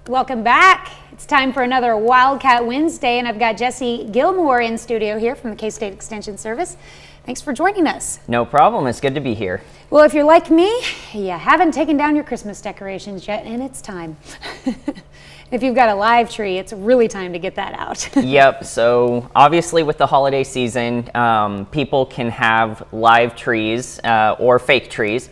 Welcome back. It's time for another Wildcat Wednesday, and I've got Jessie Gilmore in studio here from the K-State Extension Service. Thanks for joining us. No problem. It's good to be here. Well, if you're like me, you haven't taken down your Christmas decorations yet, and it's time. If you've got a live tree, it's really time to get that out. Yep. So obviously with the holiday season, people can have live trees or fake trees.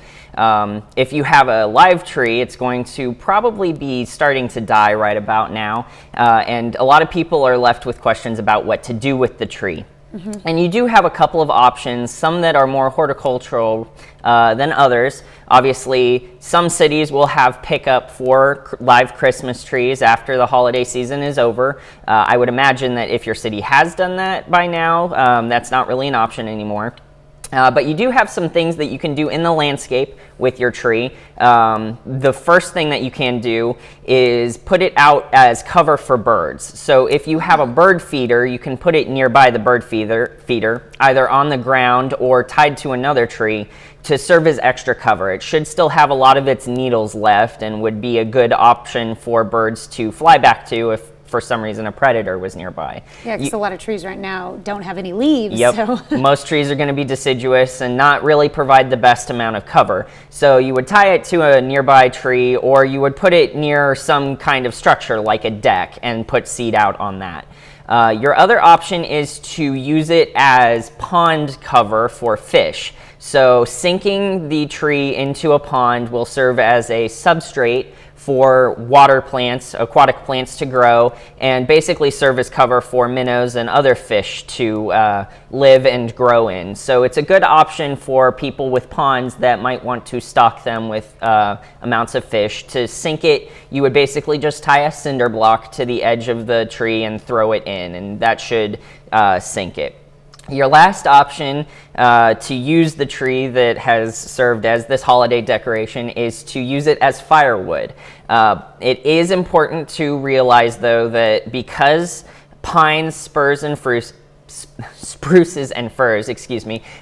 If you have a live tree, it's going to probably be starting to die right about now. And a lot of people are left with questions about what to do with the tree. Mm-hmm. And you do have a couple of options, some that are more horticultural than others. Obviously, some cities will have pickup for live Christmas trees after the holiday season is over. I would imagine that if your city has done that by now, that's not really an option anymore. But you do have some things that you can do in the landscape with your tree. The first thing that you can do is put it out as cover for birds. So if you have a bird feeder, you can put it nearby the bird feeder, either on the ground or tied to another tree to serve as extra cover. It should still have a lot of its needles left and would be a good option for birds to fly back to if for some reason a predator was nearby. Yeah, because a lot of trees right now don't have any leaves. Yep. So. Most trees are going to be deciduous and not really provide the best amount of cover. So you would tie it to a nearby tree, or you would put it near some kind of structure like a deck and put seed out on that. Your other option is to use it as pond cover for fish. So sinking the tree into a pond will serve as a substrate for water plants, aquatic plants to grow, and basically serve as cover for minnows and other fish to live and grow in. So it's a good option for people with ponds that might want to stock them with amounts of fish. To sink it, you would basically just tie a cinder block to the edge of the tree and throw it in, and that should sink it. Your last option to use the tree that has served as this holiday decoration is to use it as firewood. It is important to realize, though, that because pines, spruces, and firs,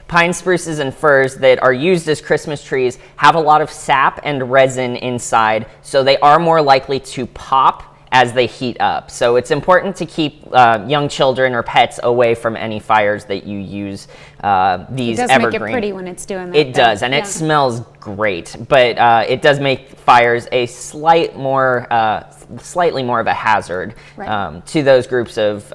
pine, spruces, and firs that are used as Christmas trees have a lot of sap and resin inside, so they are more likely to pop as they heat up. So it's important to keep young children or pets away from any fires that you use these evergreen. It does make it pretty when it's doing that. It does, and it smells great, but it does make fires a slightly more of a hazard to those groups of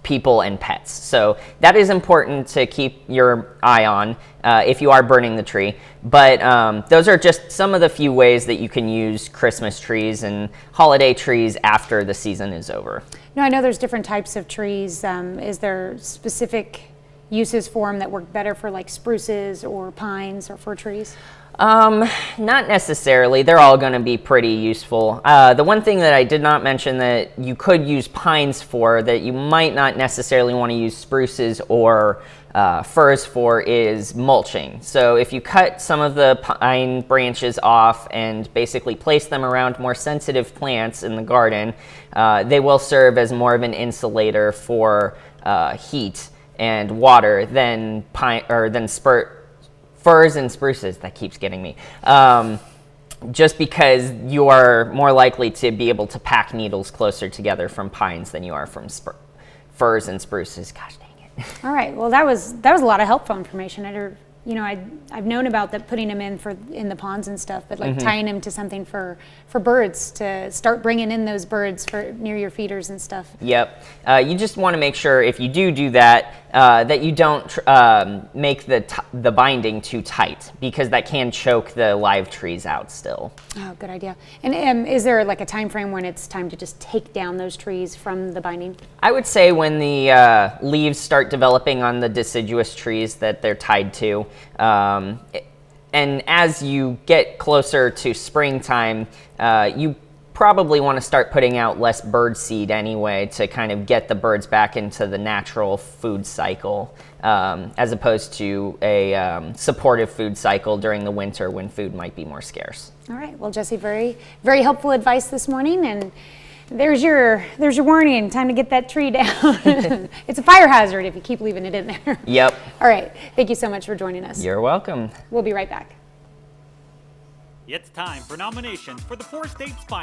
people and pets. So that is important to keep your eye on if you are burning the tree. But those are just some of the few ways that you can use Christmas trees and holiday trees after the season is over. No, I know there's different types of trees. Is there specific uses for them that work better for like spruces or pines or fir trees? Not necessarily. They're all going to be pretty useful. The one thing that I did not mention that you could use pines for that you might not necessarily want to use spruces or firs for is mulching. So if you cut some of the pine branches off and basically place them around more sensitive plants in the garden, they will serve as more of an insulator for heat and water than firs and spruces. That keeps getting me. Just because you are more likely to be able to pack needles closer together from pines than you are from firs and spruces. Gosh dang it. All right. Well, that was a lot of helpful information. I've known about that, putting them in the ponds and stuff, but like tying them to something for birds to start bringing in those birds for near your feeders and stuff. Yep. You just want to make sure if you do that, that you don't make the binding too tight, because that can choke the live trees out still. Oh, good idea. And is there like a time frame when it's time to just take down those trees from the binding? I would say when the leaves start developing on the deciduous trees that they're tied to. And as you get closer to springtime, you probably want to start putting out less bird seed anyway to kind of get the birds back into the natural food cycle, as opposed to a supportive food cycle during the winter when food might be more scarce. All right. Well, Jessie, very, very helpful advice this morning. And there's your warning. Time to get that tree down. It's a fire hazard if you keep leaving it in there. Yep. All right. Thank you so much for joining us. You're welcome. We'll be right back. It's time for nominations for the 4 states finals.